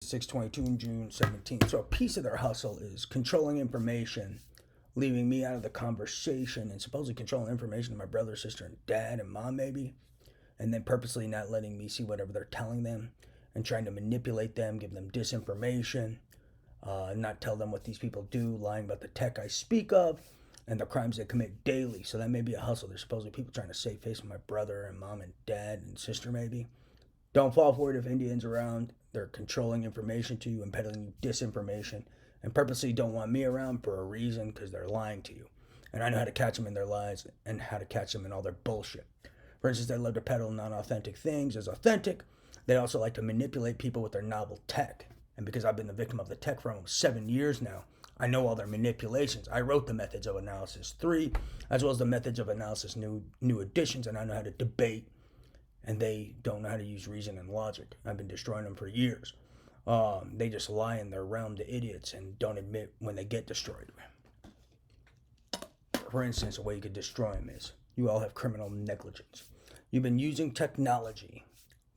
6/22 and June 17th. So a piece of their hustle is controlling information, leaving me out of the conversation, and supposedly controlling information to my brother, sister, and dad, and mom maybe, and then purposely not letting me see whatever they're telling them, and trying to manipulate them, give them disinformation, not tell them what these people do, lying about the tech I speak of, and the crimes they commit daily. So that may be a hustle. There's supposedly people trying to save face with my brother and mom and dad and sister maybe. Don't fall for it if Indians are around. They're controlling information to you and peddling you disinformation, and purposely don't want me around for a reason because they're lying to you. And I know how to catch them in their lies and how to catch them in all their bullshit. For instance, they love to peddle non-authentic things as authentic. They also like to manipulate people with their novel tech. And because I've been the victim of the tech for almost 7 years now, I know all their manipulations. I wrote the Methods of Analysis 3, as well as the Methods of Analysis new editions, and I know how to debate, and they don't know how to use reason and logic. I've been destroying them for years. They just lie in their realm to idiots and don't admit when they get destroyed. For instance, a way you could destroy them is you all have criminal negligence. You've been using technology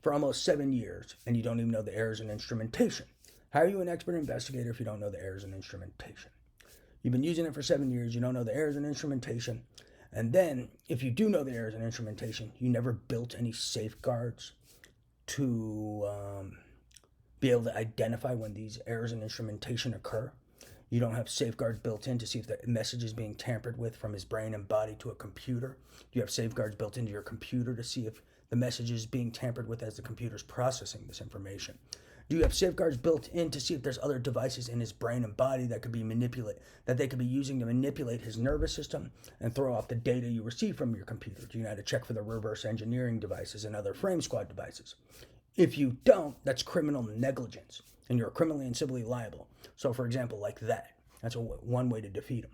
for almost 7 years, and you don't even know the errors in instrumentation. How are you an expert investigator if you don't know the errors in instrumentation? You've been using it for 7 years, you don't know the errors in instrumentation, and then if you do know the errors in instrumentation, you never built any safeguards to be able to identify when these errors in instrumentation occur. You don't have safeguards built in to see if the message is being tampered with from his brain and body to a computer. You have safeguards built into your computer to see if the message is being tampered with as the computer's processing this information. Do you have safeguards built in to see if there's other devices in his brain and body that could be manipulated, that they could be using to manipulate his nervous system and throw off the data you receive from your computer? Do you know how to check for the reverse engineering devices and other frame squad devices? If you don't, that's criminal negligence, and you're criminally and civilly liable. So, for example, like that, that's one way to defeat them.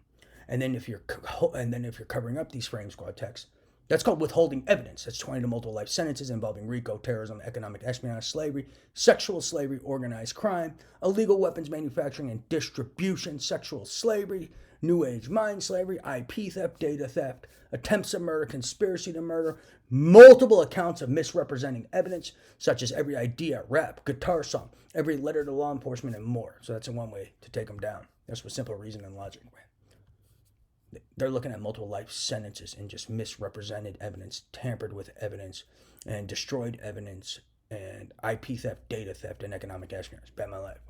And then if you're covering up these frame squad texts, that's called withholding evidence. That's 20 to multiple life sentences involving RICO, terrorism, economic espionage, slavery, sexual slavery, organized crime, illegal weapons manufacturing and distribution, sexual slavery, New Age mind slavery, IP theft, data theft, attempts at murder, conspiracy to murder, multiple accounts of misrepresenting evidence, such as every idea, rap, guitar song, every letter to law enforcement, and more. So that's one way to take them down. That's with simple reason and logic. They're looking at multiple life sentences and just misrepresented evidence, tampered with evidence, and destroyed evidence, and IP theft, data theft, and economic espionage. Bet my life.